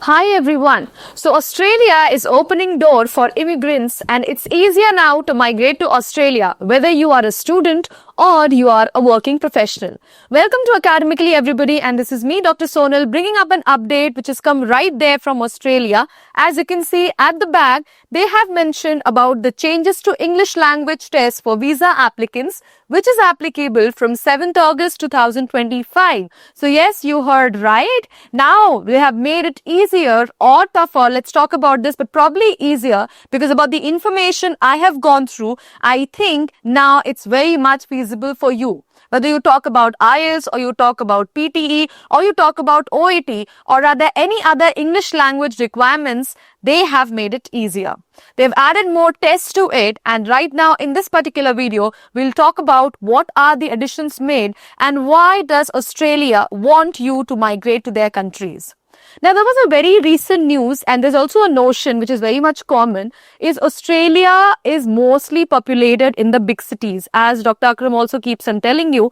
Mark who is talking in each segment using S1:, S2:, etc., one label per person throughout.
S1: Hi everyone. So Australia is opening door for immigrants and it's easier now to migrate to Australia whether you are a student or you are a working professional. Welcome to Academically everybody, and this is me Dr. Sonal bringing up an update which has come right there from Australia. As you can see at the back, they have mentioned about the changes to English language test for visa applicants which is applicable from 7th August 2025. So yes, you heard right. Now they have made it easier or tougher. Let's talk about this, but probably easier because about the information I have gone through, I think now it's very much feasible for you. Whether you talk about IELTS or you talk about PTE or you talk about OET or are there any other English language requirements, they have made it easier. They've added more tests to it, and right now in this particular video, we'll talk about what are the additions made and why does Australia want you to migrate to their countries. Now, there was a very recent news, and there's also a notion which is very much common, is Australia is mostly populated in the big cities. As Dr. Akram also keeps on telling you,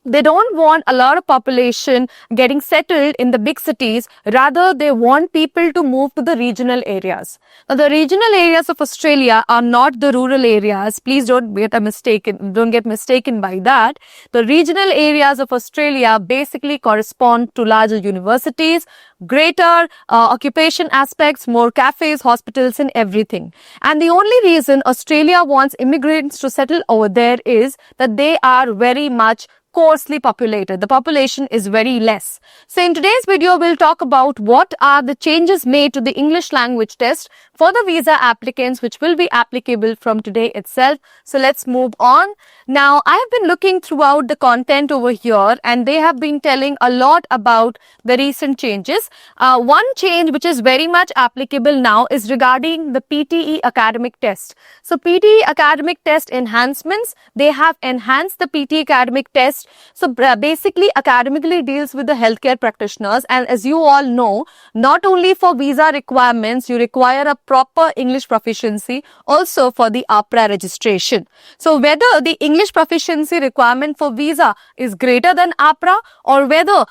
S1: they don't want a lot of population getting settled in the big cities. Rather, they want people to move to the regional areas. Now, the regional areas of Australia are not the rural areas. Please don't get mistaken by that. The regional areas of Australia basically correspond to larger universities, greater occupation aspects, more cafes, hospitals, and everything. And the only reason Australia wants immigrants to settle over there is that they are very much coarsely populated. The population is very less. So in today's video, we'll talk about what are the changes made to the English language test for the visa applicants, which will be applicable from today itself. So let's move on. Now, I have been looking throughout the content over here, and they have been telling a lot about the recent changes. One change which is very much applicable now is regarding the PTE academic test. So PTE academic test enhancements, they have enhanced the PTE academic test. So basically academically deals with the healthcare practitioners, and as you all know, not only for visa requirements you require a proper English proficiency, also for the APRA registration. So whether the English proficiency requirement for visa is greater than APRA, or whether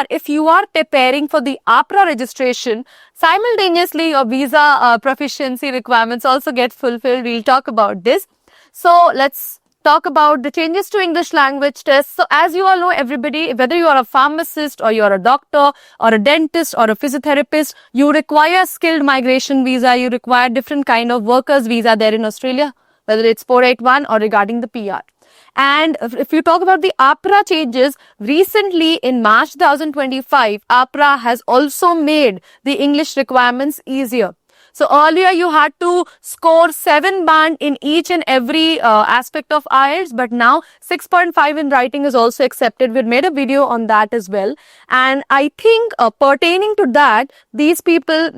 S1: if you are preparing for the APRA registration, simultaneously your visa proficiency requirements also get fulfilled. We'll talk about this. So let's talk about the changes to English language tests. So as you all know, everybody, whether you are a pharmacist or you're a doctor or a dentist or a physiotherapist, you require skilled migration visa, you require different kind of workers visa there in Australia, whether it's 481 or regarding the PR. And if you talk about the APRA changes, recently in March 2025, APRA has also made the English requirements easier. So earlier you had to score 7 band in each and every aspect of IELTS, but now 6.5 in writing is also accepted. We made a video on that as well. And I think pertaining to that, these people,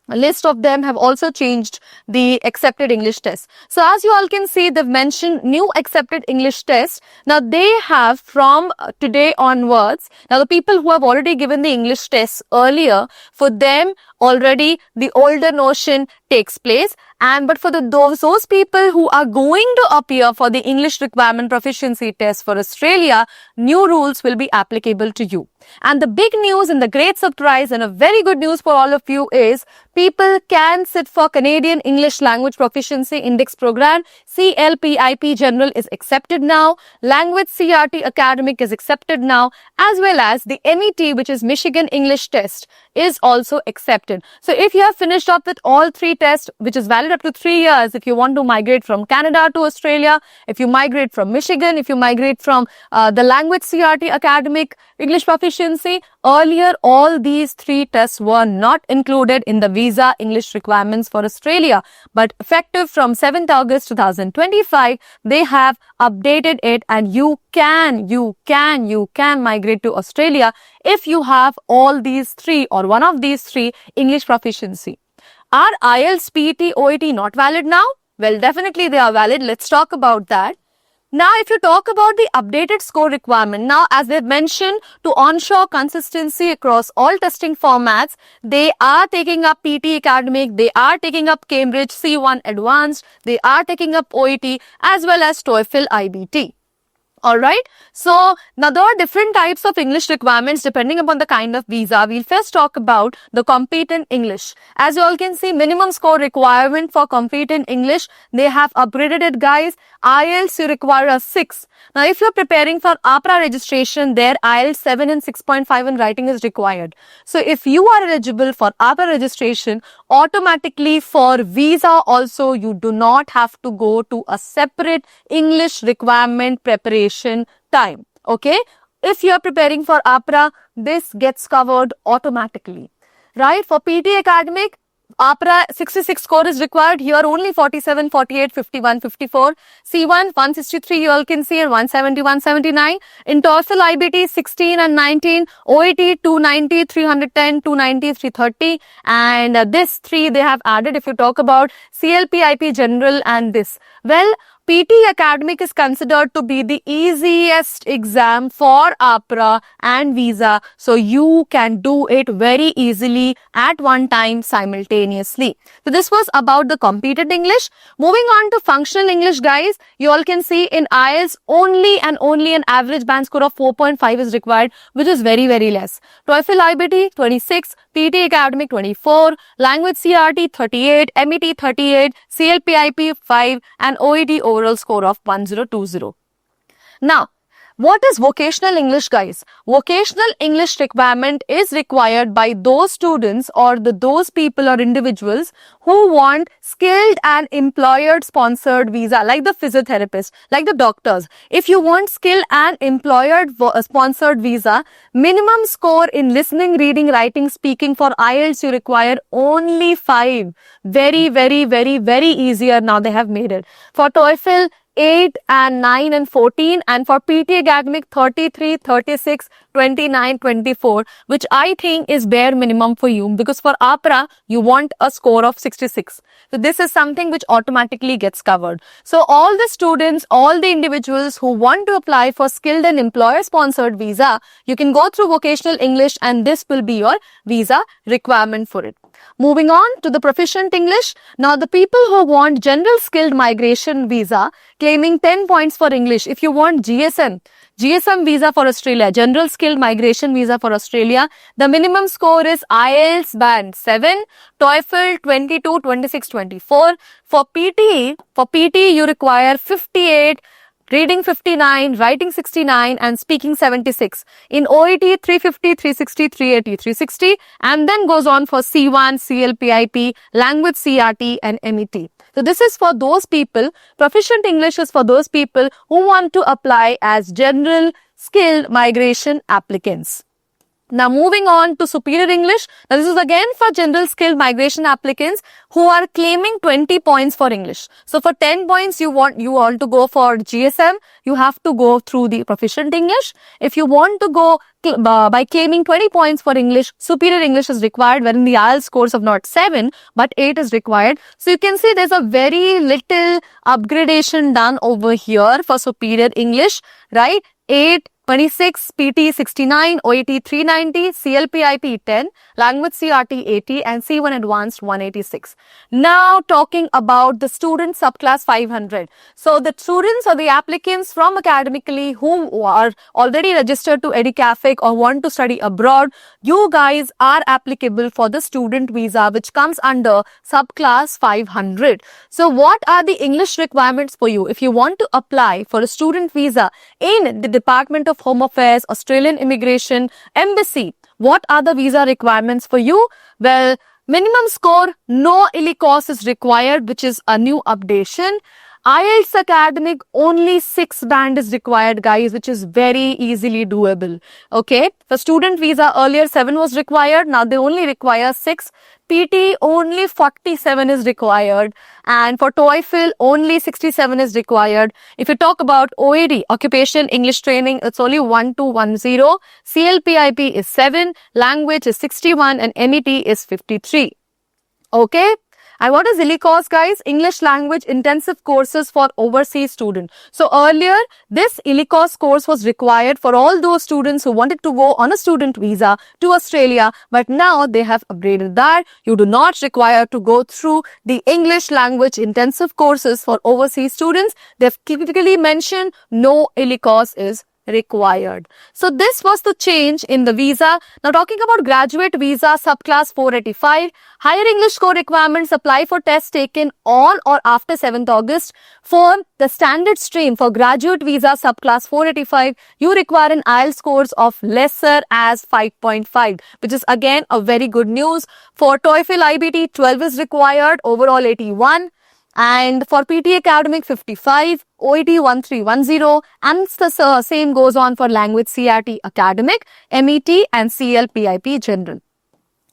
S1: a list of them have also changed the accepted English test. So as you all can see, they've mentioned new accepted English test. Now they have from today onwards, now the people who have already given the English test earlier, for them already the older notion takes place. But for those people who are going to appear for the English requirement proficiency test for Australia, new rules will be applicable to you. And the big news and the great surprise and a very good news for all of you is people can sit for Canadian English Language Proficiency Index Program. CLPIP General is accepted now. Language CRT Academic is accepted now, as well as the MET, which is Michigan English Test, is also accepted. So if you have finished up with all 3 tests, which is valid up to 3 years, if you want to migrate from Canada to Australia, if you migrate from Michigan, if you migrate from the Language CRT Academic English Proficiency, earlier all these 3 tests were not included in the visa English requirements for Australia. But effective from 7th August 2025, they have updated it, and you can migrate to Australia if you have all these 3 or one of these 3 English proficiency. Are IELTS, PET, OET not valid now? Well, definitely they are valid. Let's talk about that. Now, if you talk about the updated score requirement, now as they've mentioned, to ensure consistency across all testing formats, they are taking up PT Academic, they are taking up Cambridge C1 Advanced, they are taking up OET as well as TOEFL IBT. All right. So now there are different types of English requirements depending upon the kind of visa. We'll first talk about the competent English. As you all can see, minimum score requirement for competent English, they have upgraded it, guys. IELTS you require a 6. Now if you're preparing for APRA registration, there IELTS 7 and 6.5 in writing is required. So if you are eligible for APRA registration, automatically for visa also you do not have to go to a separate English requirement preparation time. Okay, if you are preparing for APRA, this gets covered automatically, right? For PT academic, APRA 66 score is required. Here only 47, 48, 51, 54. C1 163 you all can see, and 170, 179. In TOEFL IBT 16 and 19. OET 290, 310, 290, 330. And this 3 they have added if you talk about CLP, IP General and this. Well, PT academic is considered to be the easiest exam for APRA and visa. So you can do it very easily at one time simultaneously. So this was about the competent English. Moving on to functional English, guys, you all can see in IELTS only an average band score of 4.5 is required, which is very, very less. TOEFL IBT 26, PT academic 24, language CRT 38, MET 38, CLP IP 5 and OET overall score of 1020. Now, what is vocational English, guys? Vocational English requirement is required by those students or those people or individuals who want skilled and employer sponsored visa, like the physiotherapist, like the doctors. If you want skilled and employer sponsored visa, minimum score in listening, reading, writing, speaking for IELTS you require only 5. Very, very, very, very easier now they have made it. For TOEFL 8 and 9 and 14, and for PT academic 33, 36, 29, 24, which I think is bare minimum for you, because for APRA you want a score of 66. So this is something which automatically gets covered. So all the students, all the individuals who want to apply for skilled and employer sponsored visa, you can go through vocational English and this will be your visa requirement for it. Moving on to the proficient English. Now the people who want general skilled migration visa, claiming 10 points for English. If you want GSM visa for Australia, general skilled migration visa for Australia, the minimum score is IELTS band 7, TOEFL 22, 26, 24. For PT you require 58, reading 59, writing 69 and speaking 76. In OET 350, 360, 380, 360 and then goes on for C1, CLPIP, language CRT and MET. So this is for those people. Proficient English is for those people who want to apply as general skilled migration applicants. Now moving on to superior English. Now this is again for general skilled migration applicants who are claiming 20 points for English. So for 10 points you want to go for GSM, you have to go through the proficient English. If you want to go by claiming 20 points for English, superior English is required, wherein the IELTS scores of not 7 but 8 is required. So you can see there's a very little upgradation done over here for superior English, right? 8, 26, PT 69, OET 390, CLPIP 10, language CRT 80 and C1 advanced 186. Now talking about the student subclass 500. So the students or the applicants from academically who are already registered to EduCafic or want to study abroad, you guys are applicable for the student visa which comes under subclass 500. So what are the English requirements for you if you want to apply for a student visa in the Department of Home Affairs, Australian Immigration, Embassy? What are the visa requirements for you? Well, minimum score, no ILLICOS is required, which is a new updation. IELTS academic, only 6 band is required, guys, which is very easily doable. Okay, for student visa earlier 7 was required, now they only require 6. PT only 47 is required, and for TOEFL only 67 is required. If you talk about OED, Occupation English Training, it's only 1210. CLPIP is 7, language is 61 and MET is 53. Okay. And what is ILICOS, guys? English Language Intensive Courses for Overseas Students. So earlier, this ILICOS course was required for all those students who wanted to go on a student visa to Australia, but now they have upgraded that. You do not require to go through the English Language Intensive Courses for overseas students. They've typically mentioned no ILICOS is required. So this was the change in the visa. Now talking about graduate visa subclass 485, higher English core requirements apply for tests taken on or after 7th August. For the standard stream for graduate visa subclass 485, you require an IELTS scores of lesser as 5.5, which is again a very good news. For TOEFL IBT, 12 is required, overall 81. And for PT Academic 55, OET 1310, and the same goes on for Language CRT Academic, MET and CLPIP General.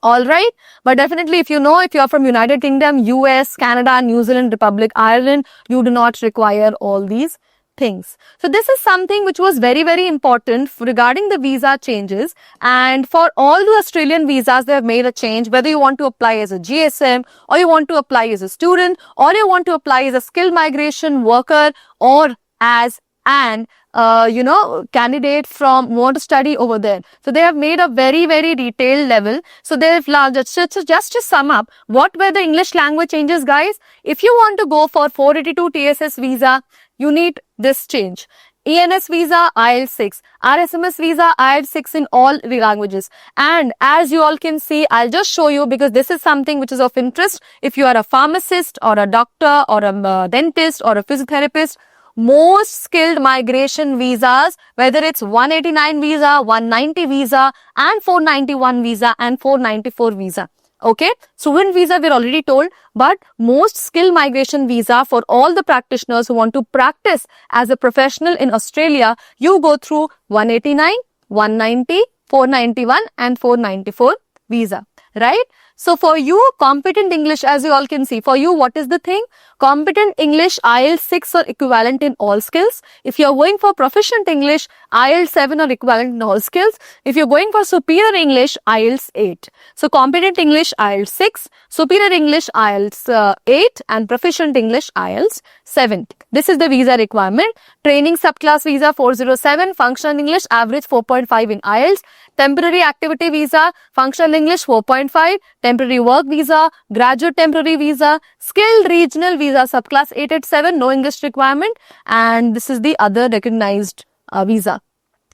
S1: Alright, but definitely if you are from United Kingdom, US, Canada, New Zealand, Republic, Ireland, you do not require all these things. So this is something which was very, very important regarding the visa changes, and for all the Australian visas they have made a change, whether you want to apply as a GSM or you want to apply as a student or you want to apply as a skilled migration worker or as an candidate from want to study over there. So they have made a very, very detailed level. So they've just to sum up, what were the English language changes, guys? If you want to go for 482 TSS visa, you need this change. ENS visa, IELTS 6. RSMS visa, IELTS 6 in all the languages. And as you all can see, I'll just show you because this is something which is of interest. If you are a pharmacist or a doctor or a dentist or a physiotherapist, most skilled migration visas, whether it's 189 visa, 190 visa, and 491 visa and 494 visa. Okay, student visa we're already told, but most skill migration visa for all the practitioners who want to practice as a professional in Australia, you go through 189, 190, 491 and 494 visa, right? So for you, competent English, as you all can see, for you, what is the thing? Competent English, IELTS 6 or equivalent in all skills. If you're going for proficient English, IELTS 7 or equivalent in all skills. If you're going for superior English, IELTS 8. So competent English, IELTS 6, superior English, IELTS 8 and proficient English, IELTS 7. This is the visa requirement. Training subclass visa 407, functional English, average 4.5 in IELTS. Temporary activity visa, functional English 4.5, temporary work visa, graduate temporary visa, skilled regional visa subclass 887, no English requirement, and this is the other recognized visa.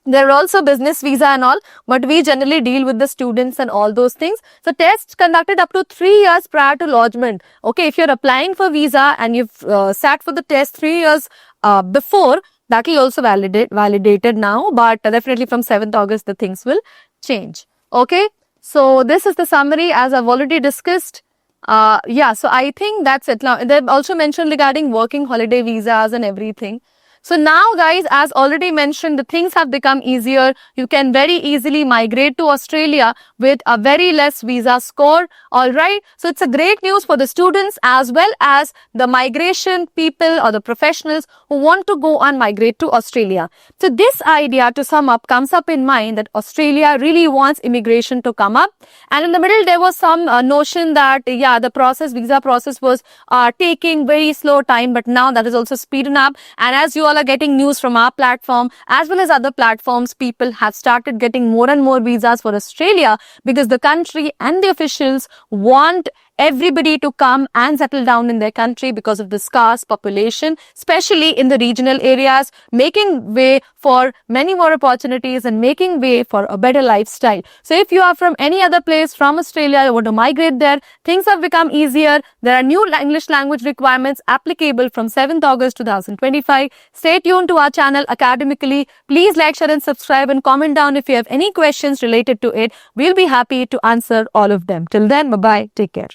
S1: There are also business visa and all, but we generally deal with the students and all those things. So tests conducted up to 3 years prior to lodgement. Okay, if you're applying for visa and you've sat for the test 3 years before, that will also validated now, but definitely from 7th August the things will change. Okay, so this is the summary as I've already discussed. So I think that's it. Now they've also mentioned regarding working holiday visas and everything. So now guys, as already mentioned, the things have become easier. You can very easily migrate to Australia with a very less visa score. Alright, so it's a great news for the students as well as the migration people or the professionals who want to go and migrate to Australia. So this idea, to sum up, comes up in mind that Australia really wants immigration to come up. And in the middle there was some notion that the visa process was taking very slow time, but now that is also speeding up. And as you all are getting news from our platform as well as other platforms, people have started getting more and more visas for Australia because the country and the officials want everybody to come and settle down in their country because of the scarce population, especially in the regional areas, making way for many more opportunities and making way for a better lifestyle. So if you are from any other place from Australia, you want to migrate there, things have become easier. There are new English language requirements applicable from 7th August 2025. Stay tuned to our channel academically. Please like, share and subscribe and comment down if you have any questions related to it. We'll be happy to answer all of them. Till then, bye-bye. Take care.